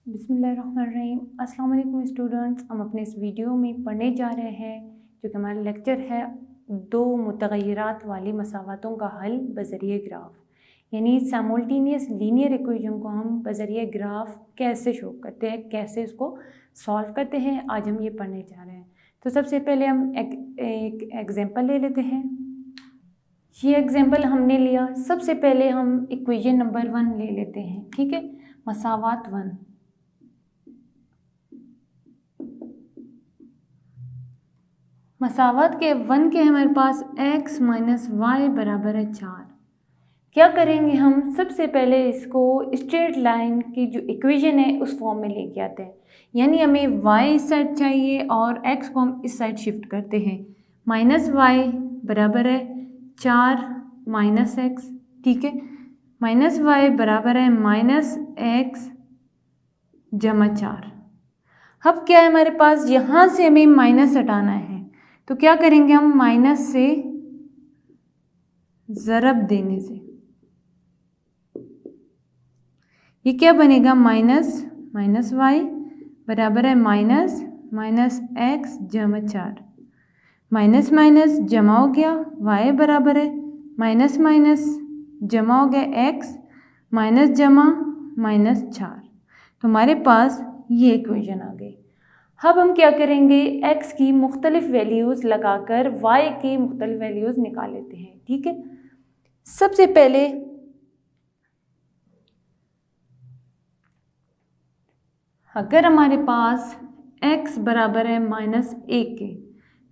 बिस्मिल्लाहिर्रहमानिर्रहीम। अस्सलाम वालेकुम स्टूडेंट्स। हम अपने इस वीडियो में पढ़ने जा रहे हैं जो कि हमारा लेक्चर है दो मुतग़य्यरात वाली मसावातों का हल बज़रिए ग्राफ, यानी साइमल्टेनियस लीनियर इक्वेशन को हम बज़रिए ग्राफ कैसे शो करते हैं, कैसे इसको सॉल्व करते हैं, आज हम ये पढ़ने जा रहे हैं। तो सबसे पहले हम एक एग्जांपल ले लेते हैं। ये एग्जांपल हमने लिया। सबसे पहले हम इक्वेशन नंबर 1 ले लेते हैं, ठीक है। मसावात 1, मसावत के 1 के हमारे पास x माइनस वाई बराबर है 4। क्या करेंगे हम, सबसे पहले इसको स्ट्रेट लाइन की जो इक्वेशन है उस फॉर्म में लेके आते हैं, यानी हमें y इस साइड चाहिए और x को हम इस साइड शिफ्ट करते हैं। माइनस वाई बराबर है 4 माइनस एक्स, ठीक है। माइनस वाई बराबर है माइनस एक्स जमा 4। अब क्या है हमारे पास, यहाँ से हमें माइनस हटाना है, तो क्या करेंगे हम, माइनस से ज़रब देने से ये क्या बनेगा, माइनस वाई बराबर है माइनस एक्स जमा 4। माइनस माइनस जमा हो गया, वाई बराबर है माइनस जमा हो गया एक्स माइनस जमा माइनस 4। तो हमारे पास ये इक्वेशन आ गई। अब हम क्या करेंगे, x की मुख्तलिफ वैल्यूज़ लगाकर y की मुख्तलिफ वैल्यूज़ निकाल लेते हैं, ठीक है। सबसे पहले अगर हमारे पास x बराबर है -1 के,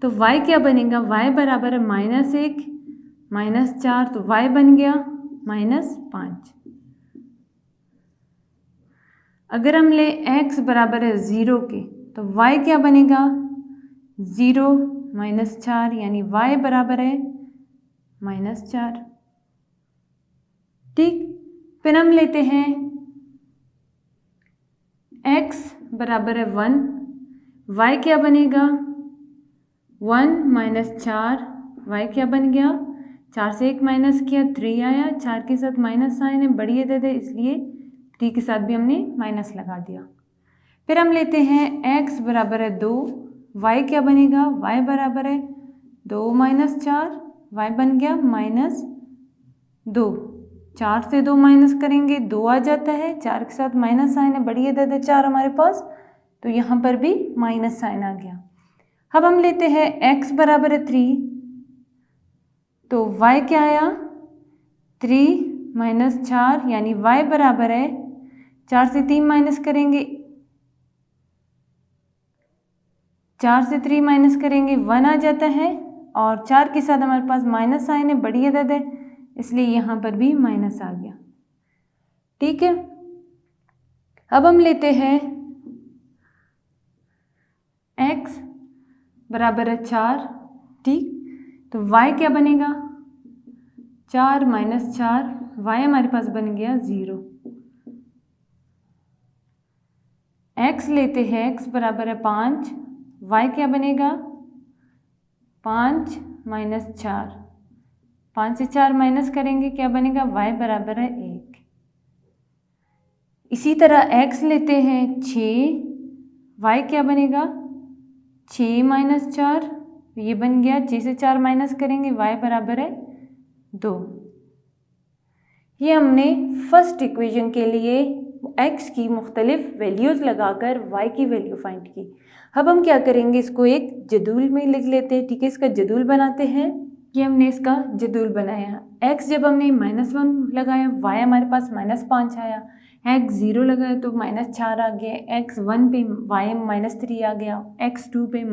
तो y क्या बनेगा, y बराबर है -1 -4, तो y बन गया -5। अगर हम ले x बराबर है 0 के, तो y क्या बनेगा, 0 -4, यानी y बराबर है -4, ठीक। फिर हम लेते हैं x बराबर है 1, y क्या बनेगा 1 -4, y क्या बन गया, 4 से 1 माइनस किया 3 आया, 4 के साथ माइनस साइन है, बड़ी अदद है इसलिए 3 के साथ भी हमने माइनस लगा दिया। फिर हम लेते हैं x बराबर है 2, y क्या बनेगा, y बराबर है 2 -4, y बन गया -2। 4 से 2 माइनस करेंगे 2 आ जाता है, 4 के साथ माइनस साइन है, बड़ी अदद है 4 हमारे पास, तो यहाँ पर भी माइनस साइन आ गया। अब हम लेते हैं x बराबर है 3, तो y क्या आया 3 -4, यानी y बराबर है 4 से 3 माइनस करेंगे, 4 से 3 माइनस करेंगे 1 आ जाता है, और 4 के साथ हमारे पास माइनस साइन है, बड़ी अदद है इसलिए यहाँ पर भी माइनस आ गया, ठीक है। अब हम लेते हैं x बराबर है 4, ठीक। तो y क्या बनेगा, 4 -4, y हमारे पास बन गया 0। x लेते हैं, x बराबर है 5, y क्या बनेगा 5 -4, 5 से 4 माइनस करेंगे क्या बनेगा, y बराबर है 1। इसी तरह x लेते हैं 6, y क्या बनेगा 6 -4, ये बन गया, 6 से 4 माइनस करेंगे y बराबर है 2। ये हमने फर्स्ट इक्वेशन के लिए x की मुख्तलिफ वैल्यूज़ लगाकर y की वैल्यू फाइंड की। अब हम क्या करेंगे, इसको एक जदूल में लिख लेते हैं, ठीक है। इसका जदूल बनाते हैं, ये हमने इसका जदूल बनाया। x जब हमने -1 लगाया, y हमारे पास -5 आया, x 0 लगाया तो -4 आ गया, x 1 पे y -3 आ गया, x 2 पे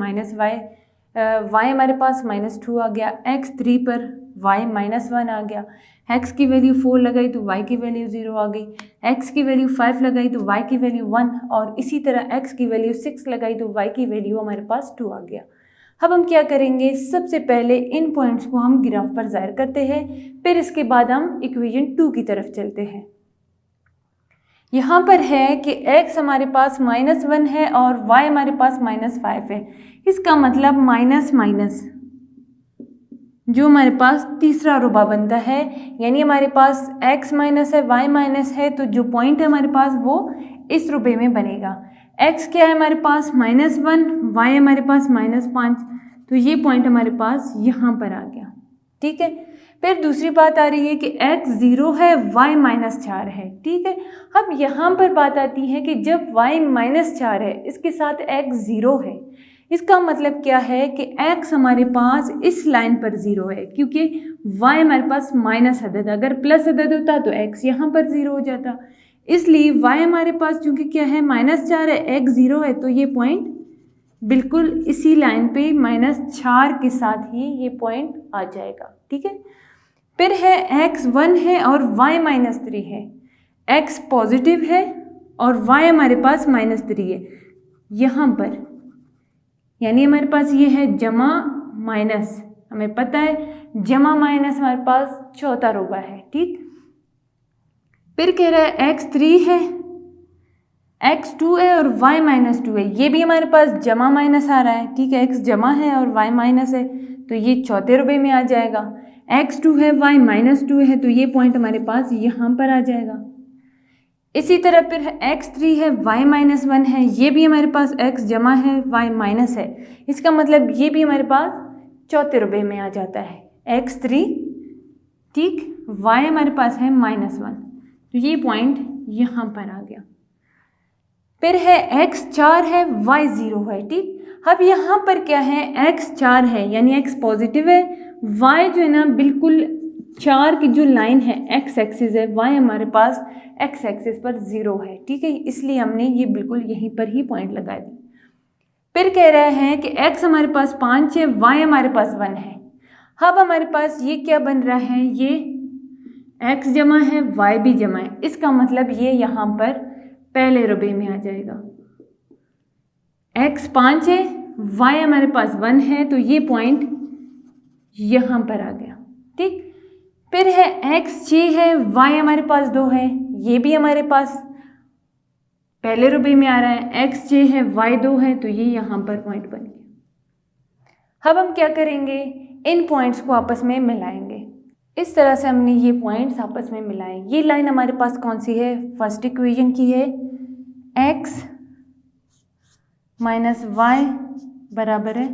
y हमारे पास -2 आ गया, x 3 पर y -1 आ गया, x की वैल्यू 4 लगाई तो y की वैल्यू 0 आ गई, x की वैल्यू 5 लगाई तो y की वैल्यू 1, और इसी तरह x की वैल्यू 6 लगाई तो y की वैल्यू हमारे पास 2 आ गया। अब हम क्या करेंगे, सबसे पहले इन पॉइंट्स को हम ग्राफ पर ज़ाहिर करते हैं, फिर इसके बाद हम इक्वेशन 2 की तरफ चलते हैं। यहाँ पर है कि x हमारे पास -1 है और y हमारे पास -5 है। इसका मतलब माइनस माइनस जो हमारे पास तीसरा रुबा बनता है, यानी हमारे पास x माइनस है, y माइनस है, तो जो पॉइंट है हमारे पास वो इस रुपए में बनेगा। x क्या है हमारे पास -1, y हमारे पास -5, तो ये पॉइंट हमारे पास यहाँ पर आ गया। ठीक है, फिर दूसरी बात आ रही है कि x 0 है, y -4 है। ठीक है, अब यहाँ पर बात आती है कि जब y -4 है, इसके साथ x 0 है, इसका मतलब क्या है कि x हमारे पास इस लाइन पर 0 है, क्योंकि y हमारे पास माइनस अदद, अगर प्लस अदद होता तो x यहाँ पर 0 हो जाता। इसलिए y हमारे पास चूंकि क्या है -4 है, x 0 है, तो ये पॉइंट बिल्कुल इसी लाइन पे -4 के साथ ही ये पॉइंट आ जाएगा। ठीक है, फिर है x 1 है और y -3 है, x पॉजिटिव है और y हमारे पास -3 है यहाँ पर, यानी हमारे पास ये है जमा माइनस, हमें पता है जमा माइनस हमारे पास चौथा रुपया है। ठीक, फिर कह रहा है x 3 है, x 2 है और y -2 है, ये भी हमारे पास जमा माइनस आ रहा है। ठीक है, x जमा है और y माइनस है, तो ये चौथे रुपये में आ जाएगा। x 2 है, y -2 है, तो ये पॉइंट हमारे पास यहाँ पर आ जाएगा। इसी तरह फिर x 3 है, y -1 है, ये भी हमारे पास x जमा है, y माइनस है, इसका मतलब ये भी हमारे पास चौथे रुपये में आ जाता है x 3। ठीक, y हमारे पास है -1, तो ये पॉइंट यहाँ पर आ गया। फिर है x 4 है, y 0 है। ठीक, अब यहाँ पर क्या है x 4 है यानी x पॉजिटिव है, y जो है ना बिल्कुल 4 की जो लाइन है x एक्सिस है, y हमारे पास x एक्सिस पर 0 है। ठीक है, इसलिए हमने ये बिल्कुल यहीं पर ही पॉइंट लगा दी। फिर कह रहे हैं कि x हमारे पास 5 है, y हमारे पास 1 है। अब हमारे पास ये क्या बन रहा है, ये x जमा है, y भी जमा है, इसका मतलब ये यहाँ पर पहले रुपये में आ जाएगा। x 5 है, y हमारे पास 1 है, तो ये पॉइंट यहाँ पर आ गया। ठीक, फिर है x 6 है, y हमारे पास 2 है, ये भी हमारे पास पहले रुपये में आ रहा है। x 6 है, y 2 है, तो ये यहाँ पर पॉइंट बन गया। अब हम क्या करेंगे, इन पॉइंट्स को आपस में मिलाएंगे। इस तरह से हमने ये पॉइंट्स आपस में मिलाए। ये लाइन हमारे पास कौन सी है, फर्स्ट इक्वेशन की है, x - y बराबर है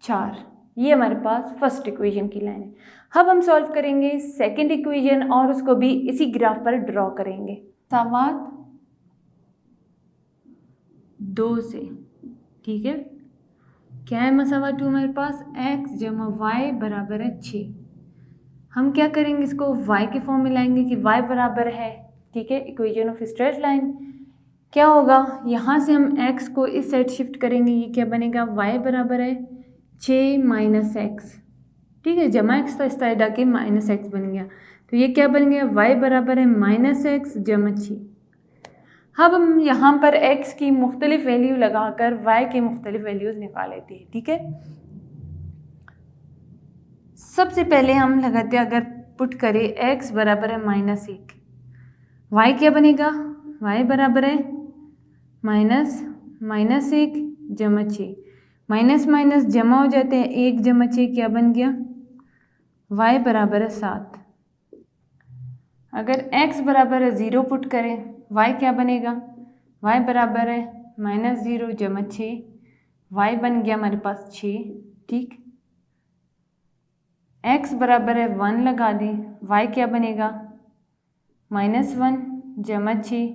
4, ये हमारे पास फर्स्ट इक्वेशन की लाइन है। अब हम सॉल्व करेंगे सेकंड इक्वेशन और उसको भी इसी ग्राफ पर ड्रॉ करेंगे। मसावात 2 से, ठीक है, क्या है मसावात 2 हमारे पास, x जमा y बराबर है 6। हम क्या करेंगे, इसको y के फॉर्म में लाएंगे कि y बराबर है, ठीक है, इक्वेशन ऑफ स्ट्रेट लाइन। क्या होगा, यहाँ से हम x को इस साइड शिफ्ट करेंगे, ये क्या बनेगा, y बराबर है 6 - x। ठीक है, जमा x था, इस साइड आके -x बन गया, तो ये क्या बन गया, y बराबर है -x जमा 6। अब हम यहाँ पर x की मुख्तलिफ वैल्यू लगाकर y की मुख्तलिफ वैल्यूज़ निकाल लेते हैं। ठीक है, सबसे पहले हम लगाते हैं, अगर पुट करें x बराबर है -1, y क्या बनेगा, y बराबर है -1 जमा 6, माइनस माइनस जमा हो जाते हैं, 1 जमा 6 क्या बन गया, y बराबर है 7। अगर x बराबर है 0 पुट करें, y क्या बनेगा, y बराबर है -0 जमा 6, y बन गया हमारे पास 6। ठीक, x बराबर है 1 लगा दें, y क्या बनेगा, -1 जमा 6,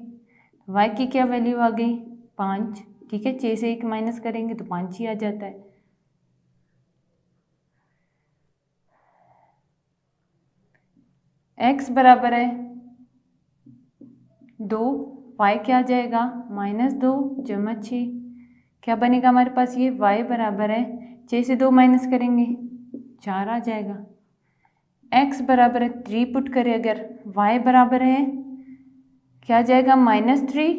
y की क्या वैल्यू आ गई, 5। ठीक है, 6 से 1 माइनस करेंगे तो 5 ही आ जाता है। x बराबर है 2, y क्या आ जाएगा, -2 जमा 6, क्या बनेगा हमारे पास, ये y बराबर है 6 से 2 माइनस करेंगे 4 आ जाएगा। x बराबर है 3 पुट करें, अगर y बराबर है क्या आ जाएगा, -3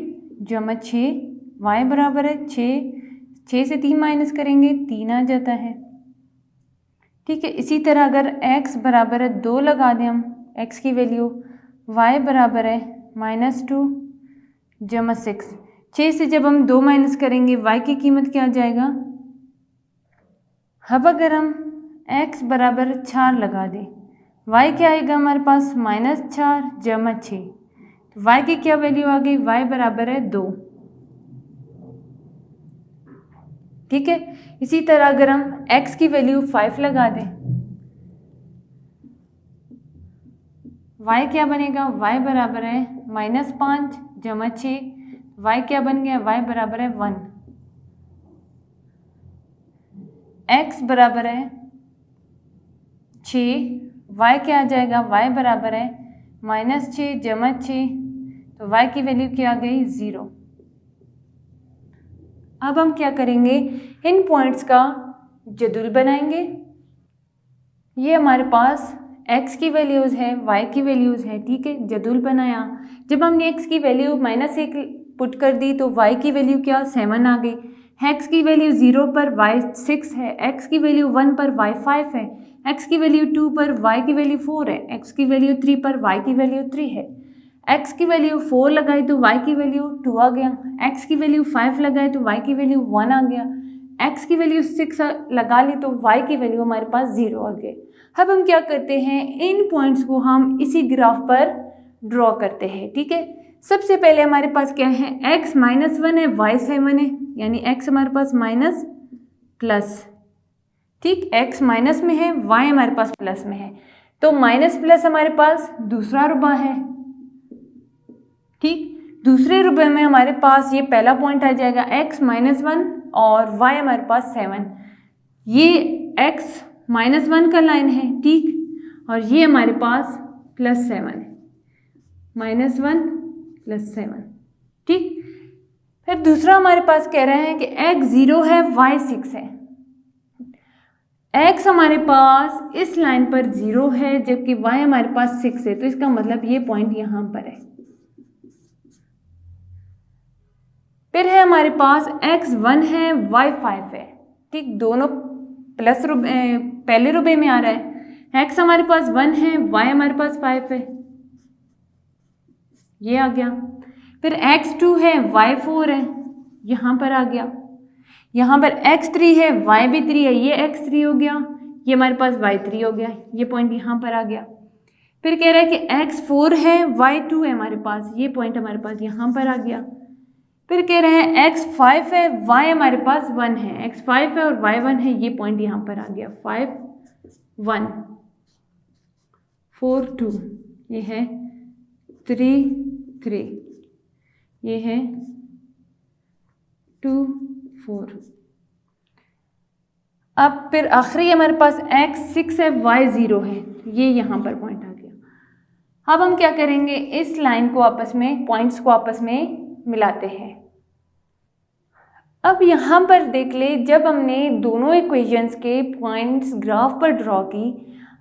जमा 6, y बराबर है 6 से 3 माइनस करेंगे 3 आ जाता है। ठीक है, इसी तरह अगर x बराबर है 2 लगा दें हम x की वैल्यू, y बराबर है -2 जमा 6, 6 से जब हम 2 माइनस करेंगे y की कीमत क्या आ जाएगा। अब अगर हम x बराबर 4 लगा दें, y क्या आएगा हमारे पास, -4 जमा 6, y की क्या वैल्यू आ गई, y बराबर है 2। ठीक है, इसी तरह अगर हम x की वैल्यू 5 लगा दें, y क्या बनेगा, y बराबर है -5 जमा 6, y क्या बन गया, y बराबर है 1। x बराबर है 6, y क्या आ जाएगा, y बराबर है -6 जमा 6, तो y की वैल्यू क्या आ गई, 0। अब हम क्या करेंगे, इन पॉइंट्स का जदूल बनाएंगे। ये हमारे पास x की वैल्यूज़ है, y की वैल्यूज़ है। ठीक है, जदूल बनाया। जब हमने x की वैल्यू -1 पुट कर दी तो y की वैल्यू क्या, 7 आ गई। x की वैल्यू 0 पर y 6 है, x की वैल्यू 1 पर y 5 है, x की वैल्यू 2 पर y की वैल्यू 4 है, x की वैल्यू 3 पर y की वैल्यू 3 है। x की वैल्यू 4 लगाई तो y की वैल्यू 2 आ गया, x की वैल्यू 5 लगाई तो y की वैल्यू 1 आ गया, x की वैल्यू 6 लगा ली तो y की वैल्यू हमारे पास 0 आ गई। अब हम क्या करते हैं, इन पॉइंट्स को हम इसी ग्राफ पर ड्रॉ करते हैं। ठीक है, सबसे पहले हमारे पास क्या है, x -1 है, y 7 है, यानी x हमारे पास माइनस प्लस। ठीक, x माइनस में है, y हमारे पास प्लस में है, तो माइनस प्लस हमारे पास दूसरा रुबा है। ठीक, दूसरे रुबे में हमारे पास ये पहला पॉइंट आ जाएगा x -1 और y हमारे पास 7। ये x -1 का लाइन है। ठीक, और ये हमारे पास +7 है, -1 +7। ठीक, फिर दूसरा हमारे पास कह रहे हैं कि x 0 है, y 6 है। x हमारे पास इस लाइन पर 0 है जबकि y हमारे पास 6 है, तो इसका मतलब ये पॉइंट यहाँ पर है। फिर है हमारे पास x 1 है, y 5 है। ठीक, दोनों प्लस पहले रुबे में आ रहा है। x हमारे पास 1 है, y हमारे पास 5 है, ये आ गया। फिर x 2 है, y 4 है, यहाँ पर आ गया। यहाँ पर x 3 है, y भी 3 है, ये x 3 हो गया, ये हमारे पास y 3 हो गया, ये पॉइंट यहाँ पर आ गया। फिर कह रहा है कि x 4 है, y 2 है हमारे पास, ये पॉइंट हमारे पास यहाँ पर आ गया। फिर कह रहे हैं x 5 है, y हमारे पास 1 है, x 5 है और y 1 है, ये पॉइंट यहाँ पर आ गया। 5 1 4 2, ये है 3 3, ये है 2 4। अब फिर आखिरी हमारे पास x 6 है, y 0 है, ये यहाँ पर पॉइंट आ गया। अब हम क्या करेंगे, इस लाइन को आपस में, पॉइंट्स को आपस में मिलाते हैं। अब यहाँ पर देख ले, जब हमने दोनों इक्वेशंस के पॉइंट्स ग्राफ पर ड्रॉ की,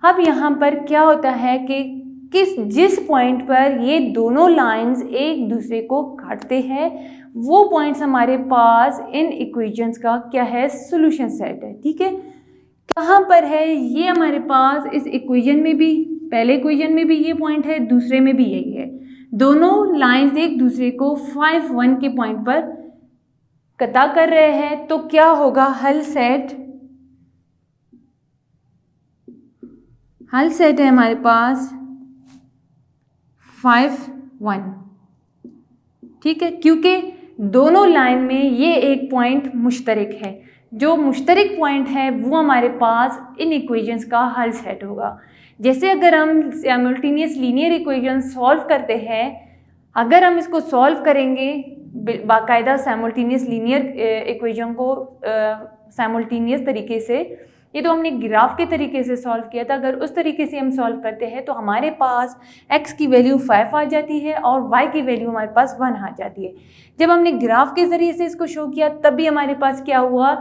अब यहाँ पर क्या होता है कि जिस पॉइंट पर ये दोनों लाइंस एक दूसरे को काटते हैं, वो पॉइंट्स हमारे पास इन इक्वेशंस का क्या है, सॉल्यूशन सेट है। ठीक है, कहाँ पर है, ये हमारे पास इस इक्वेशन में भी, पहले इक्वेशन में भी ये पॉइंट है, दूसरे में भी यही है। दोनों लाइंस एक दूसरे को 5 1 के पॉइंट पर कता कर रहे हैं, तो क्या होगा, हल सेट है हमारे पास 5 1। ठीक है, क्योंकि दोनों लाइन में ये एक पॉइंट मुश्तरक है, जो मुश्तरक पॉइंट है वो हमारे पास इन इक्वेशंस का हल सेट होगा। जैसे अगर हम साइमल्टेनियस लीनियर इक्वेशन सॉल्व करते हैं, अगर हम इसको सॉल्व करेंगे बाकायदा साइमल्टेनियस लीनियर इक्वेशन को साइमल्टेनियस तरीके से, ये तो हमने ग्राफ के तरीके से सॉल्व किया था, अगर उस तरीके से हम सॉल्व करते हैं तो हमारे पास x की वैल्यू 5 आ जाती है और y की वैल्यू हमारे पास 1 आ जाती है। जब हमने ग्राफ के ज़रिए से इसको शो किया तब भी हमारे पास क्या हुआ,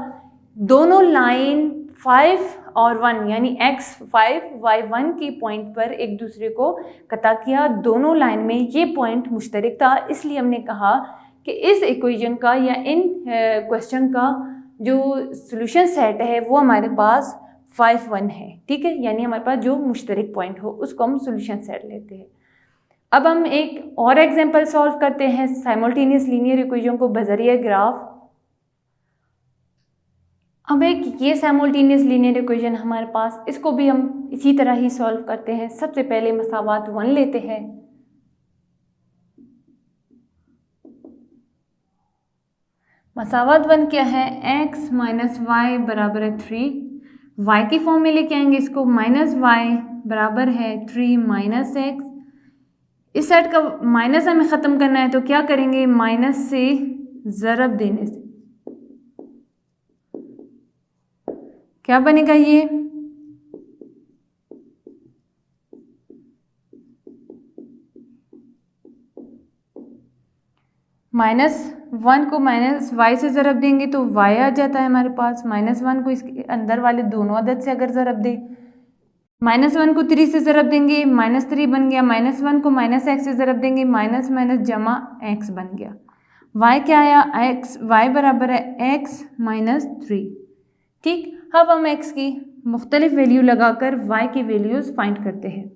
दोनों लाइन 5 और 1 यानी x 5 y 1 के पॉइंट पर एक दूसरे को कता किया। दोनों लाइन में ये पॉइंट मुश्तरक था, इसलिए हमने कहा कि इस इक्वेशन का या इन क्वेश्चन का जो सॉल्यूशन सेट है वो हमारे पास 5 1 है। ठीक है, यानी हमारे पास जो मुश्तरक पॉइंट हो उसको हम सॉल्यूशन सेट लेते हैं। अब हम एक और एग्जांपल सॉल्व करते हैं साइमल्टेनियस लीनियर इक्वेशन को बजरिए ग्राफ। अब एक ये साइमल्टेनियस लीनियर इक्वेशन हमारे पास, इसको भी हम इसी तरह ही सॉल्व करते हैं। सबसे पहले मसावात 1 लेते हैं, मसावत वन क्या है, x माइनस वाई बराबर है 3, y की फॉर्म में लेके आएंगे इसको, माइनस वाई बराबर है 3 माइनस एक्स, इस साइड का माइनस हमें ख़त्म करना है तो क्या करेंगे, माइनस से ज़रब देने से क्या बनेगा, ये -1 को माइनस वाई से ज़रब देंगे तो y आ जाता है हमारे पास, -1 को इसके अंदर वाले दोनों अदद से अगर ज़रब दे, -1 को 3 से ज़रब देंगे -3 बन गया, -1 को -x से ज़रब देंगे माइनस माइनस जमा x बन गया, y क्या आया, y बराबर है x माइनस 3। ठीक, अब हम x की मुख्तलिफ वैल्यू लगाकर y की वैल्यूज़ फाइंड करते हैं।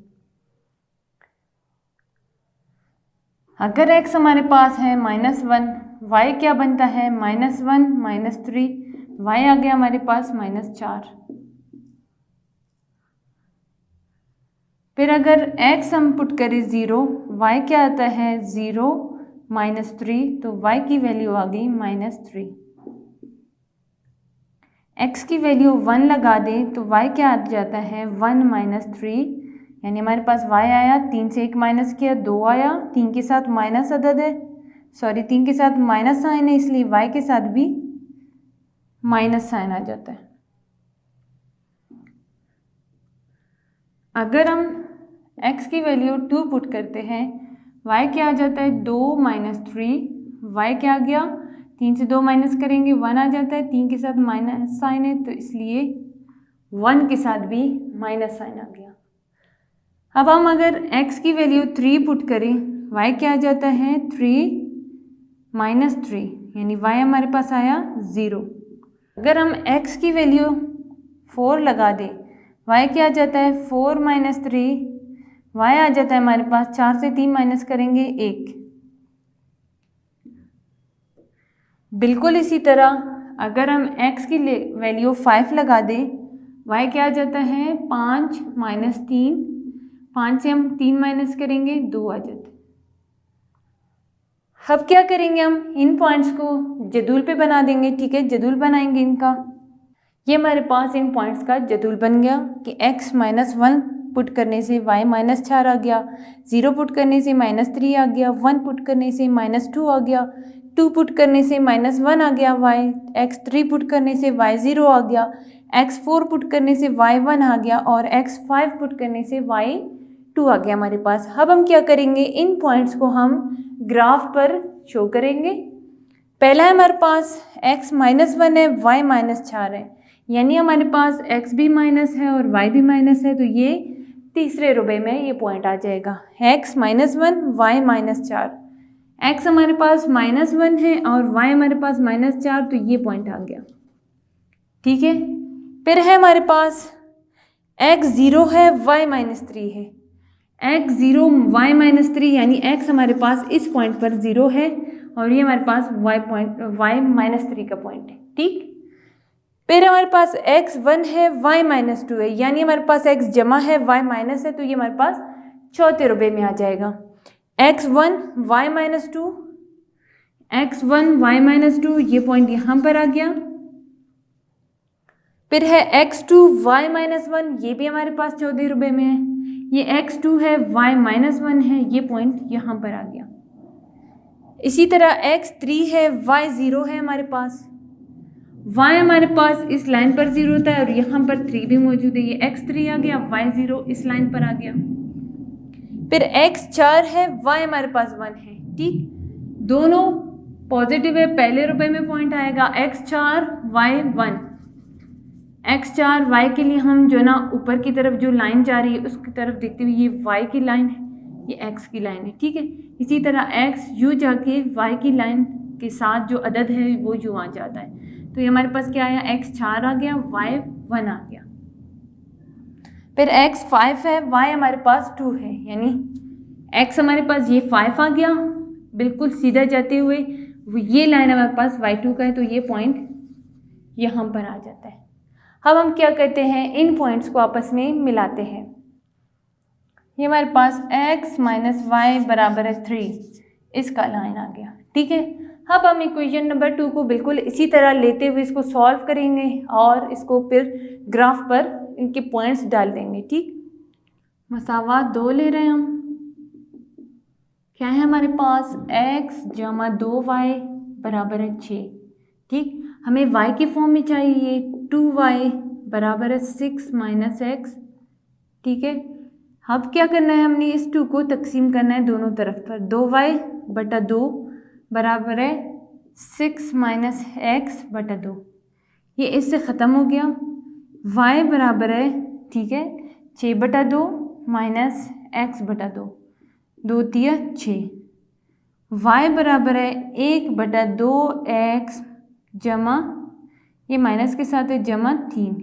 अगर x हमारे पास है -1, y क्या बनता है, -1 -3, y आ गया हमारे पास -4। फिर अगर x हम पुट करें 0, y क्या आता है 0 -3, तो y की वैल्यू आ गई -3। x की वैल्यू 1 लगा दें तो y क्या आ जाता है 1 -3, यानी हमारे पास y आया, 3 से 1 माइनस किया 2 आया, 3 के साथ माइनस अदद है, सॉरी 3 के साथ माइनस साइन है, इसलिए y के साथ भी माइनस साइन आ जाता है। अगर हम x की वैल्यू 2 पुट करते हैं, y क्या आ जाता है 2 -3, y क्या आ गया, 3 से 2 माइनस करेंगे 1 आ जाता है, 3 के साथ माइनस साइन है तो इसलिए 1 के साथ भी माइनस साइन आ गया। अब हम अगर x की वैल्यू 3 पुट करें, y क्या आ जाता है 3 -3, यानी y हमारे पास आया 0। अगर हम x की वैल्यू 4 लगा दें, y क्या आ जाता है 4 -3, y आ जाता है हमारे पास, 4 से 3 माइनस करेंगे 1। बिल्कुल इसी तरह अगर हम x की वैल्यू 5 लगा दें, y क्या आ जाता है 5 -3, 5 से हम 3 माइनस करेंगे 2 आ जाता है। अब क्या करेंगे, हम इन पॉइंट्स को जदूल पे बना देंगे। ठीक है, जदूल बनाएंगे इनका। ये हमारे पास इन पॉइंट्स का जदूल बन गया कि x -1 पुट करने से y -4 आ गया, 0 पुट करने से -3 आ गया, 1 पुट करने से -2 आ गया, 2 पुट करने से -1 आ गया, x3 पुट करने से y 0 आ गया, x4 पुट करने से y 1 आ गया और x5 पुट करने से y 2 आ गया हमारे पास। अब हम क्या करेंगे, इन पॉइंट्स को हम ग्राफ पर शो करेंगे। पहला है हमारे पास x -1 है, y -4 है, यानी हमारे पास x भी माइनस है और y भी माइनस है, तो ये तीसरे रुबे में ये पॉइंट आ जाएगा, x -1 y -4। x हमारे पास -1 है और y हमारे पास -4, तो ये पॉइंट आ गया। ठीक है, फिर है हमारे पास x 0 है, y -3 है, x 0 y -3, यानी x हमारे पास इस पॉइंट पर 0 है और ये हमारे पास y -3 का पॉइंट है। ठीक, फिर हमारे पास x 1 है, y -2 है, यानी हमारे पास x जमा है y माइनस है, तो ये हमारे पास चौथे रुबे में आ जाएगा। x 1 y -2, x 1 y -2, ये पॉइंट यहाँ पर आ गया। फिर है x 2 y -1, ये भी हमारे पास चौथे रुबे में है। ये x 2 है, y -1 है, ये पॉइंट यहाँ पर आ गया। इसी तरह x 3 है, y 0 है हमारे पास, y हमारे पास इस लाइन पर 0 होता है और यहाँ पर 3 भी मौजूद है, ये x 3 आ गया, y 0 इस लाइन पर आ गया। फिर x 4 है, y हमारे पास 1 है। ठीक, दोनों पॉजिटिव है, पहले रुपए में पॉइंट आएगा x 4 y 1। x 4 y के लिए हम जो ना ऊपर की तरफ जो लाइन जा रही है उसकी तरफ देखते हुए ये y की लाइन है, ये x की लाइन है। ठीक है, इसी तरह x यूँ जाके y की लाइन के साथ जो अदद है वो यूँ आ जाता है, तो ये हमारे पास क्या आया, x 4 आ गया, y 1 आ गया। फिर x 5 है, y हमारे पास 2 है, यानी x हमारे पास ये 5 आ गया, बिल्कुल सीधा जाते हुए ये लाइन हमारे पास y2 का है, तो ये पॉइंट यहाँ पर आ जाता है। अब हम क्या करते हैं, इन पॉइंट्स को आपस में मिलाते हैं। ये हमारे पास x -y बराबर है 3, इसका लाइन आ गया। ठीक है, अब हम इक्वेशन नंबर 2 को बिल्कुल इसी तरह लेते हुए इसको सॉल्व करेंगे और इसको फिर ग्राफ पर इनके पॉइंट्स डाल देंगे। ठीक, मसावात 2 ले रहे हैं हम। क्या है हमारे पास x जमा 2y बराबर है 6। ठीक, हमें y की फॉर्म में चाहिए 2y बराबर है 6 माइनस एक्स। ठीक है, अब क्या करना है, हमने इस 2 को तकसीम करना है दोनों तरफ पर। 2y बटा 2 बराबर है 6 माइनस एक्स बटा 2। ये इससे ख़त्म हो गया। y बराबर है, ठीक है, 6 बटा 2 माइनस एक्स बटा 2, 2 तिया 6। y बराबर है 1 बटा 2 एक्स जमा, ये माइनस के साथ है, जमा 3।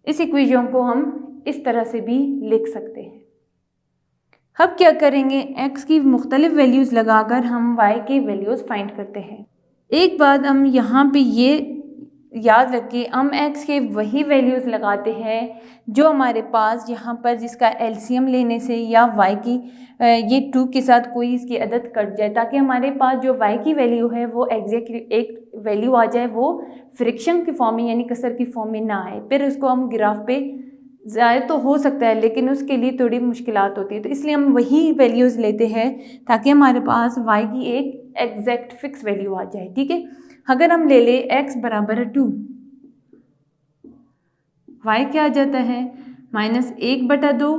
इस इक्वेशन को हम इस तरह से भी लिख सकते हैं। अब क्या करेंगे, x की मुख्तलिफ वैल्यूज़ लगाकर हम y की वैल्यूज़ फाइंड करते हैं। एक बात हम यहाँ पे ये याद रखें, हम x के वही वैल्यूज़ लगाते हैं जो हमारे पास यहाँ पर जिसका एलसीएम लेने से या y की ये 2 के साथ कोई इसकी अदद कट जाए, ताकि हमारे पास जो y की वैल्यू है वो एग्जैक्ट एक वैल्यू आ जाए, वो फ्रिक्शन की फॉर्म में यानी कसर की फॉर्म में ना आए। फिर उसको हम ग्राफ पे ज़ाहिर तो हो सकता है, लेकिन उसके लिए थोड़ी मुश्किलात होती है, तो इसलिए हम वही वैल्यूज़ लेते हैं ताकि हमारे पास y की एक एग्जैक्ट फिक्स वैल्यू आ जाए। ठीक है, अगर हम ले ले x बराबर है 2, y क्या आ जाता है माइनस 1 बटा 2,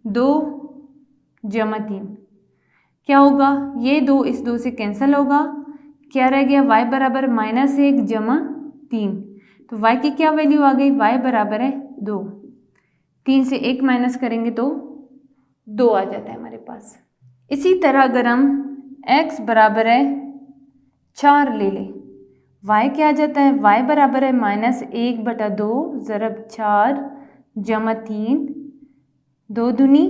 2 जमा 3। क्या होगा, ये 2 इस 2 से कैंसिल होगा, क्या रह गया, y बराबर माइनस 1 जमा 3। तो y की क्या वैल्यू आ गई, y बराबर है 2। 3 से 1 माइनस करेंगे तो 2 आ जाता है हमारे पास। इसी तरह अगर हम x बराबर है 4 ले लें, y क्या आ जाता है, y बराबर है माइनस 1 बटा 2 ज़रब 4 जमा 3, 2 दूनी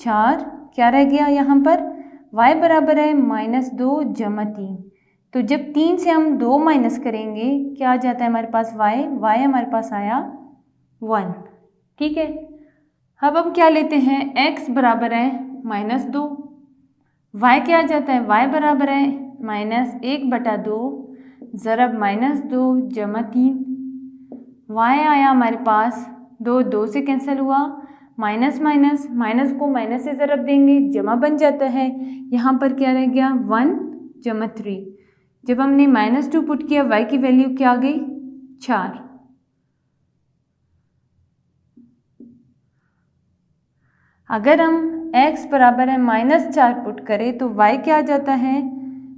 4। क्या रह गया यहाँ पर, y बराबर है माइनस 2 जमा 3। तो जब 3 से हम 2 माइनस करेंगे क्या आ जाता है हमारे पास, y हमारे पास आया 1। ठीक है, अब हम क्या लेते हैं, x बराबर है माइनस 2, y क्या आ जाता है, y बराबर है माइनस 1 बटा 2 ज़रब माइनस 2 जमा 3। y आया हमारे पास 2, 2 से कैंसिल हुआ, माइनस माइनस, माइनस को माइनस से ज़रब देंगे जमा बन जाता है। यहाँ पर क्या रह गया, 1 जमा 3। जब हमने माइनस 2 पुट किया, y की वैल्यू क्या आ गई, 4। अगर हम x बराबर है माइनस 4 पुट करें तो y क्या आ जाता है,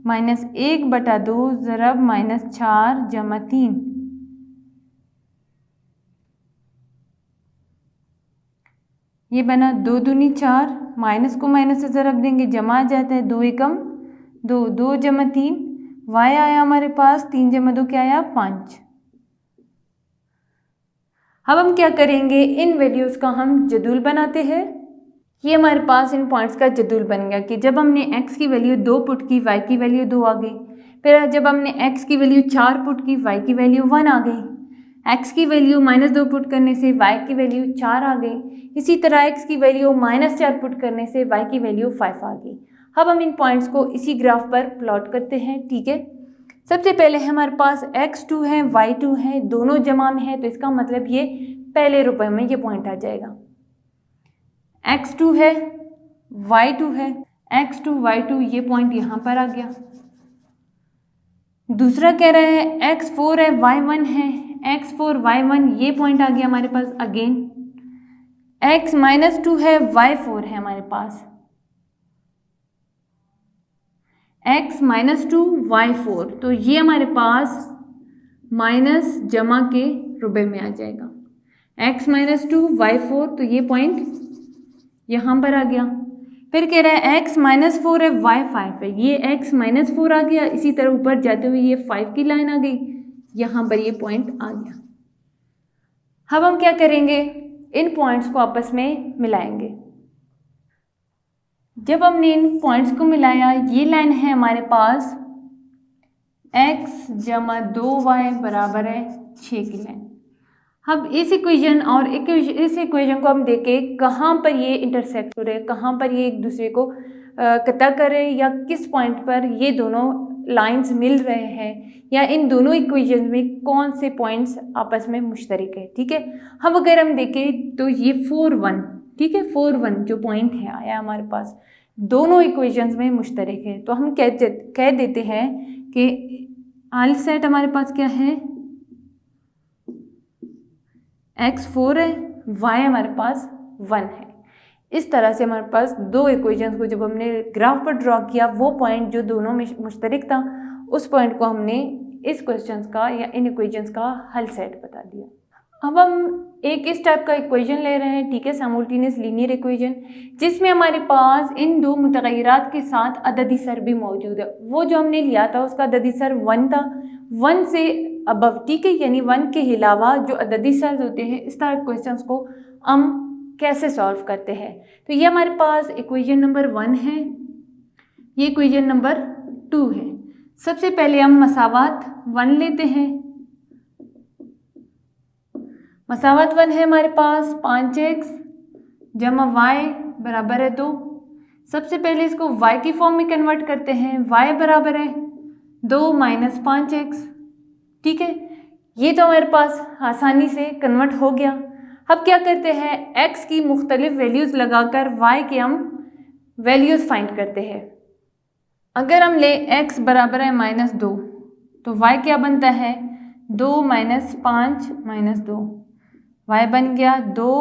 माइनस 1 बटा 2 ज़रब माइनस 4 जमा 3। ये बना 2 दूनी 4, माइनस को माइनस से ज़रब देंगे जमा आ जाता है, 2 एकम 2, 2 जमा 3। y आया हमारे पास 3 जमा 2 क्या आया, 5। अब हम क्या करेंगे, इन वैल्यूज़ का हम जदूल बनाते हैं। ये हमारे पास इन पॉइंट्स का जदूल बन गया कि जब हमने x की वैल्यू 2 पुट की, y की वैल्यू 2 आ गई। फिर जब हमने x की वैल्यू 4 पुट की, y की वैल्यू 1 आ गई। x की वैल्यू माइनस 2 पुट करने से y की वैल्यू 4 आ गई। इसी तरह x की वैल्यू माइनस 4 पुट करने से y की वैल्यू 5 आ गई। अब हम इन पॉइंट्स को इसी ग्राफ पर प्लॉट करते हैं। ठीक है, सबसे पहले हमारे पास x2 है, y2 है, दोनों जमा में है, तो इसका मतलब ये पहले रुपए में ये पॉइंट आ जाएगा। x2 है, y2 है, x2 y2 ये पॉइंट यहाँ पर आ गया। दूसरा कह रहा है x4 है, y1 है, x4 y1 ये पॉइंट आ गया हमारे पास अगेन। x माइनस 2 है, y4 है हमारे पास, x माइनस 2 y4, तो ये हमारे पास माइनस जमा के रुपए में आ जाएगा। x माइनस 2 y4, तो ये पॉइंट यहाँ पर आ गया। फिर कह रहा है x माइनस 4 है, y5 है, ये x माइनस 4 आ गया। इसी तरह ऊपर जाते हुए ये 5 की लाइन आ गई, यहाँ पर ये पॉइंट आ गया। अब हम क्या करेंगे, इन पॉइंट्स को आपस में मिलाएंगे। जब हमने इन पॉइंट्स को मिलाया, ये लाइन है हमारे पास x जमा 2y बराबर है 6 की लाइन। अब इस इक्वेशन और इस इक्वेशन को हम देखें कहाँ पर ये इंटरसेक्ट हो रहे हैं, कहाँ पर ये एक दूसरे को कता कर रहे हैं, या किस पॉइंट पर ये दोनों लाइंस मिल रहे हैं या इन दोनों इक्वेशन में कौन से पॉइंट्स आपस में मुश्तरक है। ठीक है, हम अगर हम देखें तो ये 4-1, ठीक है, 4-1 जो पॉइंट है आया हमारे पास दोनों इक्वेशंस में मुश्तरक है, तो हम कह देते हैं कि आल सेट हमारे पास क्या है, x 4 है, y हमारे पास 1 है। इस तरह से हमारे पास दो इक्वेशंस को जब हमने ग्राफ पर ड्रॉ किया, वो पॉइंट जो दोनों में मुश्तरक था उस पॉइंट को हमने इस क्वेश्चंस का या इन इक्वेशंस का हल सेट बता दिया। अब हम एक इस टाइप का इक्वेशन ले रहे हैं, ठीक है, साइमल्टेनियस लीनियर इक्वेशन, जिसमें हमारे पास इन दो मुतग़य्यरात के साथ अददी सर भी मौजूद है। वो जो हमने लिया था उसका अददी सर 1 था, 1 से अबव, ठीक है, यानी 1 के अलावा जो अददी सर होते हैं, इस तरह क्वेश्चंस को हम कैसे सॉल्व करते हैं। तो ये हमारे पास इक्वेशन नंबर 1 है, ये इक्वेशन नंबर 2 है। सबसे पहले हम मसावात 1 लेते हैं। मसावत 1 है हमारे पास 5x जमा y बराबर है 2। सबसे पहले इसको y की फॉर्म में कन्वर्ट करते हैं, y बराबर है 2 माइनस 5x, ठीक है, ये तो हमारे पास आसानी से कन्वर्ट हो गया। अब क्या करते हैं, x की मुख्तलिफ वैल्यूज़ लगाकर y के हम वैल्यूज़ फाइंड करते हैं। अगर हम ले x बराबर है -2 तो y क्या बनता है, 2 माइनस 5 माइनस 2, y बन गया 2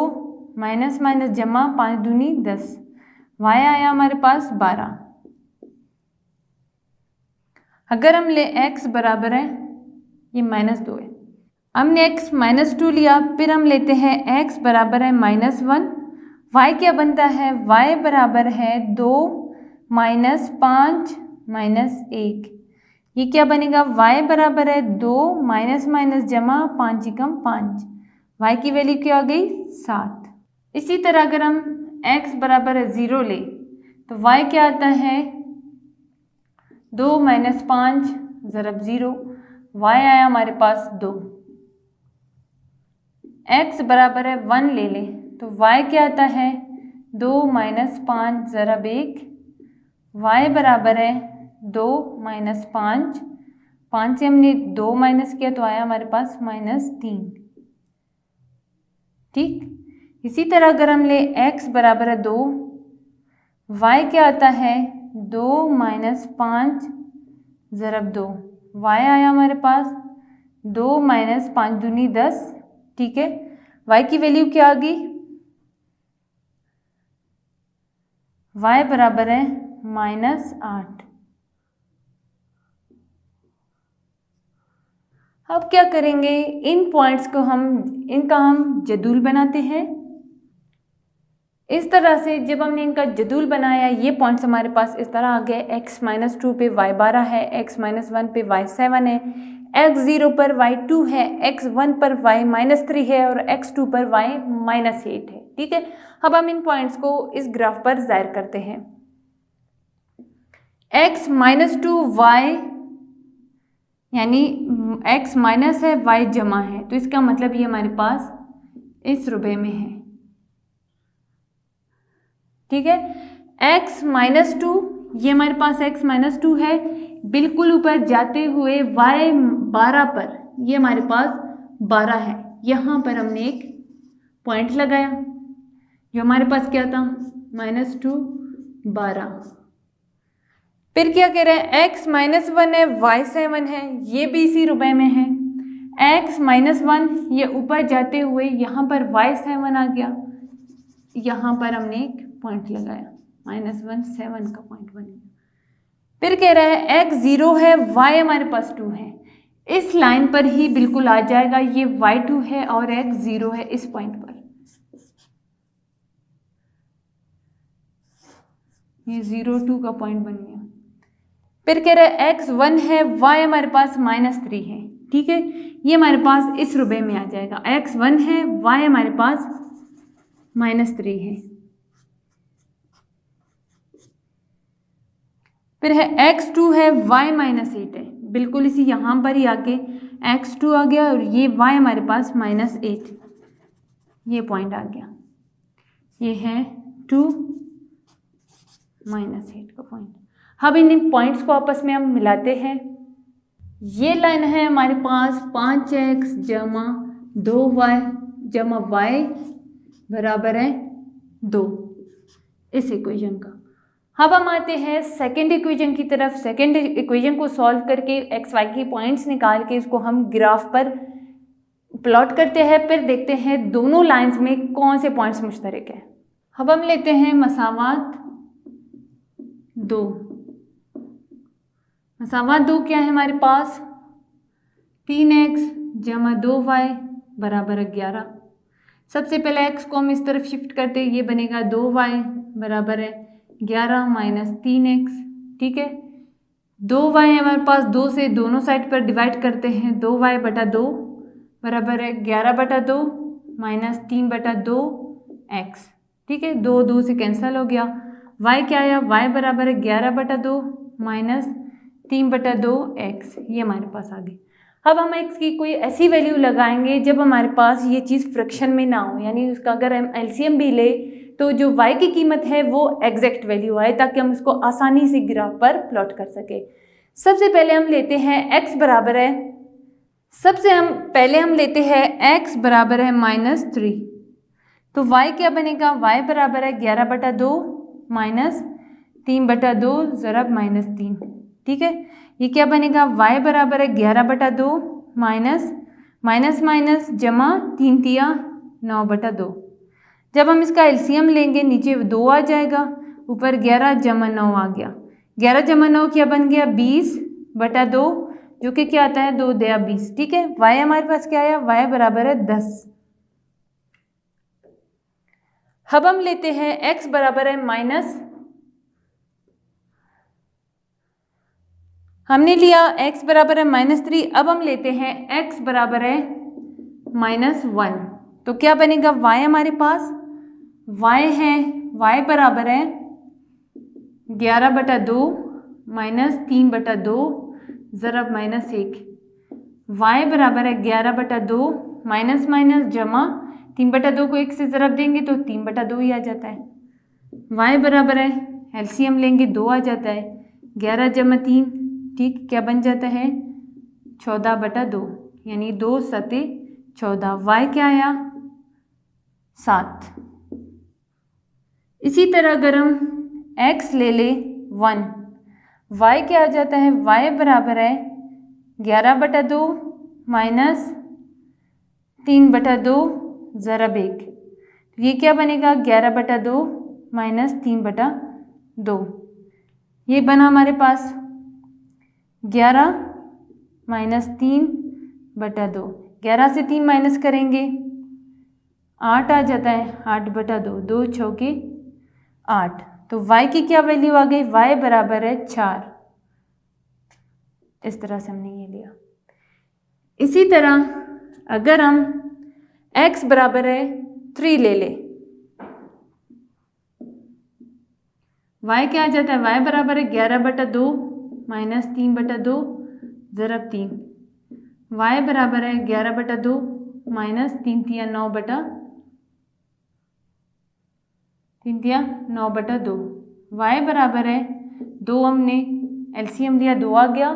माइनस माइनस जमा 5 दूनी 10, y आया हमारे पास 12। अगर हम ले x बराबर है, ये -2 है, हमने x -2 लिया, फिर हम लेते हैं x बराबर है -1, y क्या बनता है, y बराबर है 2 माइनस 5 माइनस 1, ये क्या बनेगा, y बराबर है 2 माइनस माइनस जमा 5 एकम 5, y की वैल्यू क्या आ गई 7। इसी तरह अगर हम x बराबर है 0 ले तो y क्या आता है, 2 माइनस 5 ज़रब 0, y आया हमारे पास 2। x बराबर है 1 ले लें तो y क्या आता है, 2 माइनस 5 ज़रब 1, y बराबर है 2 माइनस 5, 5 से हमने 2 माइनस किया तो आया हमारे पास -3, ठीक। इसी तरह अगर हम ले x बराबर है 2, y क्या आता है, 2 माइनस 5 ज़रब 2, y आया हमारे पास 2 माइनस 5 दूनी 10, ठीक है, y की वैल्यू क्या आ गई, y बराबर है -8। अब क्या करेंगे, इन पॉइंट्स को इनका हम जदूल बनाते हैं। इस तरह से जब हमने इनका जदूल बनाया, ये पॉइंट्स हमारे पास इस तरह आ गए, x -2 पे y 12 है, x -1 पे y 7 है, x 0 पर y 2 है, x 1 पर y -3 है और x 2 पर y -8 है, ठीक है। अब हम इन पॉइंट्स को इस ग्राफ पर ज़ाहिर करते हैं। x -2 y यानी x माइनस है y जमा है, तो इसका मतलब ये हमारे पास इस रुपए में है, ठीक है। x -2 ये हमारे पास x -2 है, बिल्कुल ऊपर जाते हुए y 12 पर, ये हमारे पास 12 है, यहाँ पर हमने एक पॉइंट लगाया, जो हमारे पास क्या था, -2 12। फिर क्या कह रहे हैं, x -1 है, y 7 है, ये भी इसी रुपए में है, x -1 ये ऊपर जाते हुए यहाँ पर y 7 आ गया, यहाँ पर हमने एक पॉइंट लगाया, -1 7 का पॉइंट बन गया। फिर कह रहा है x 0 है, y हमारे पास 2 है, इस लाइन पर ही बिल्कुल आ जाएगा, ये y 2 है और x 0 है इस पॉइंट पर, ये 0 2 का पॉइंट बन गया। फिर कह रहा है x 1 है, y हमारे पास -3 है, ठीक है, ये हमारे पास इस रुपए में आ जाएगा, x 1 है, y हमारे पास -3 है। फिर है x 2 है, y -8 है, बिल्कुल इसी यहाँ पर ही आके x 2 आ गया और ये y हमारे पास -8, ये पॉइंट आ गया, ये है 2 -8 का पॉइंट। अब इन पॉइंट्स को आपस में हम मिलाते हैं। ये लाइन है हमारे पास 5x जमा 2y जमा y बराबर है 2, इस इक्वेशन का। अब हम आते हैं सेकेंड इक्वेशन की तरफ। सेकेंड इक्वेशन को सॉल्व करके एक्स वाई की पॉइंट्स निकाल के इसको हम ग्राफ पर प्लॉट करते हैं, फिर देखते हैं दोनों लाइंस में कौन से पॉइंट्स मुश्तरक है। अब हम लेते हैं मसावात 2। मसावात 2 क्या है हमारे पास, 3x जमा 2y बराबर 11। सबसे पहले x को हम इस तरफ शिफ्ट करते हैं, ये बनेगा 2y बराबर है 11 माइनस 3x। ठीक है, 2y है हमारे पास, 2 से दोनों साइड पर डिवाइड करते हैं, 2y बटा 2 बराबर है 11 बटा 2 माइनस 3 बटा 2x। ठीक है, 2 2 से कैंसिल हो गया। y क्या आया, y बराबर है 11 बटा 2 माइनस 3 बटा 2x, ये हमारे पास आ गई। अब हम x की कोई ऐसी वैल्यू लगाएंगे जब हमारे पास ये चीज़ फ्रैक्शन में ना हो, यानी उसका अगर हम एलसीएम भी ले तो जो y की कीमत है वो एग्जैक्ट वैल्यू आए, ताकि हम इसको आसानी से ग्राफ पर प्लॉट कर सके। सबसे पहले हम लेते हैं x बराबर है, हम लेते हैं x बराबर है -3। तो y क्या बनेगा, y बराबर है 11 बटा 2 माइनस 3 बटा 2 ज़रब -3। ठीक है, ये क्या बनेगा, y बराबर है 11 बटा 2 माइनस माइनस माइनस जमा 3 तिया 9 बटा 2। जब हम इसका एलसीएम लेंगे नीचे 2 आ जाएगा, ऊपर 11 जमा 9 आ गया। 11 जमा 9 क्या बन गया, 20 बटा 2, जो कि क्या आता है 2 दया 20। ठीक है, y हमारे पास क्या आया, y बराबर है 10। अब हम लेते हैं x बराबर है हमने लिया x बराबर है -3। अब हम लेते हैं x बराबर है -1। तो क्या बनेगा, y हमारे पास y है, y बराबर है 11 बटा 2 माइनस 3 बटा 2 ज़रब -1। y बराबर है 11 बटा 2 माइनस माइनस जमा 3 बटा 2 को 1 से ज़रब देंगे तो 3 बटा 2 ही आ जाता है। y बराबर है, एलसीएम लेंगे 2 आ जाता है, 11 जमा 3, ठीक, क्या बन जाता है 14 बटा 2, यानी 2 सते 14। y क्या आया 7। इसी तरह अगर हम x ले ले 1, y क्या आ जाता है, y बराबर है 11 बटा 2 माइनस 3 बटा 2 ज़रब 1। ये क्या बनेगा, 11 बटा 2 माइनस 3 बटा 2। ये बना हमारे पास 11 माइनस 3 बटा 2। 11 से 3 माइनस करेंगे 8 आ जाता है, 8 बटा 2, 2 चौके 8। तो y की क्या वैल्यू आ गई, y बराबर है 4। इस तरह से हमने ये लिया। इसी तरह अगर हम x बराबर है 3 ले ले, y क्या आ जाता है, y बराबर है 11 बटा 2 माइनस 3 बटा 2 ज़रब 3। y बराबर है 11 बटा 2 माइनस 3 तिया 9 बटा 2। y बराबर है 2, हमने एलसीएम लिया 2 आ गया,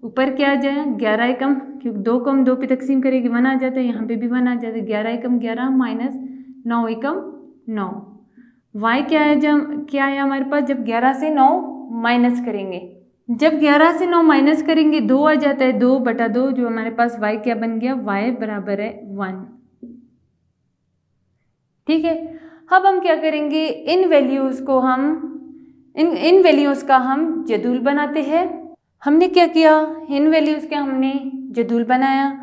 ऊपर क्या आ जाए 11 एकम, क्योंकि 2 को हम 2 पे तकसीम करेंगे 1 आ जाता है, यहाँ पे भी 1 आ जाता है, 11 एकम 11 माइनस 9 एकम 9। y क्या है हमारे पास, जब 11 से 9 माइनस करेंगे, जब 11 से 9 माइनस करेंगे 2 आ जाता है, 2 बटा 2, जो हमारे पास y क्या बन गया, y बराबर है 1। ठीक है, अब हम क्या करेंगे, इन वैल्यूज़ का हम जदूल बनाते हैं। हमने क्या किया, इन वैल्यूज़ का हमने जदूल बनाया।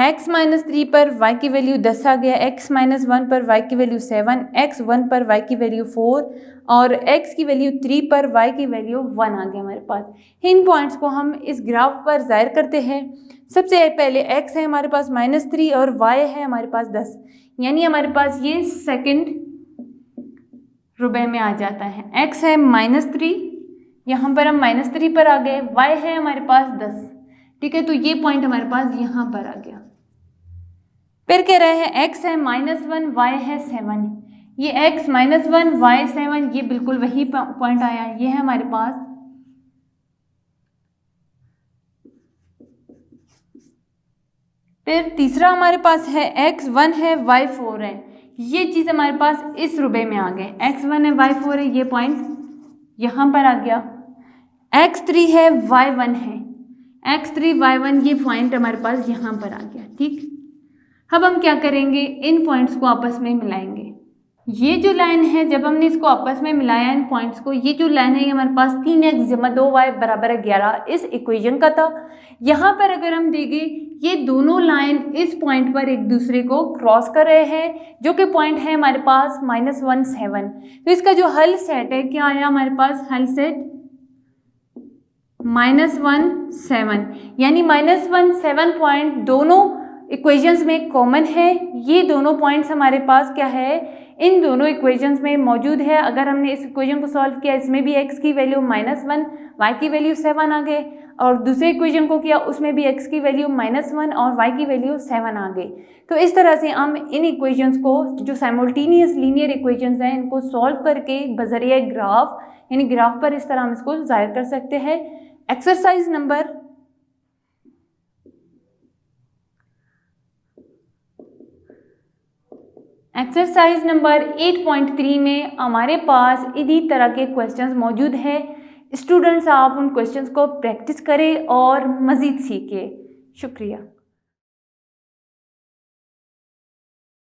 x -3 पर y की वैल्यू 10 आ गया, x -1 पर y की वैल्यू 7, x 1 पर y की वैल्यू 4 और x की वैल्यू 3 पर y की वैल्यू 1 आ गया हमारे पास। इन पॉइंट्स को हम इस ग्राफ पर ज़ाहिर करते हैं। सबसे पहले x है हमारे पास -3 और y है हमारे पास 10, यानी हमारे पास ये सेकंड रुबे में आ जाता है। x है -3, यहाँ पर हम -3 पर आ गए, y है हमारे पास 10। ठीक है, तो ये पॉइंट हमारे पास यहाँ पर आ गया। फिर कह रहे हैं x है -1, y है 7। ये x -1 y 7, ये बिल्कुल वही पॉइंट आया। ये है हमारे पास फिर तीसरा हमारे पास है x1 है y4 है, ये चीज़ हमारे पास इस रुबे में आ गए, x1 है y4 है, ये पॉइंट यहाँ पर आ गया। x3 है y1 है, x3 y1 ये पॉइंट हमारे पास यहाँ पर आ गया। ठीक, अब हम क्या करेंगे, इन पॉइंट्स को आपस में मिलाएंगे। ये जो लाइन है, जब हमने इसको आपस में मिलाया इन पॉइंट्स को, ये जो लाइन है ये हमारे पास 3x जमा 2y बराबर है 11 इस इक्वेशन का था। यहाँ पर अगर हम देखें, ये दोनों लाइन इस पॉइंट पर एक दूसरे को क्रॉस कर रहे हैं, जो कि पॉइंट है हमारे पास -1 7। तो इसका जो हल सेट है, क्या आया हमारे पास हल सेट -1 7, यानी -1 7 पॉइंट दोनों इक्वेशंस में कॉमन है। ये दोनों पॉइंट्स हमारे पास क्या है, इन दोनों इक्वेशंस में मौजूद है। अगर हमने इस इक्वेशन को सॉल्व किया, इसमें भी x की वैल्यू -1, y की वैल्यू 7 आ गए, और दूसरे इक्वेशन को किया, उसमें भी x की वैल्यू -1 और y की वैल्यू 7 आ गई। तो इस तरह से हम इन इक्वेशंस को, जो साइमल्टेनियस लीनियर इक्वेशंस हैं, इनको सॉल्व करके बजरिया ग्राफ, यानी ग्राफ पर इस तरह हम इसको जाहिर कर सकते हैं। एक्सरसाइज नंबर 8.3 में हमारे पास इन्हीं तरह के क्वेश्चंस मौजूद हैं। स्टूडेंट्स, आप उन क्वेश्चंस को प्रैक्टिस करें और मज़ीद सीखें। शुक्रिया।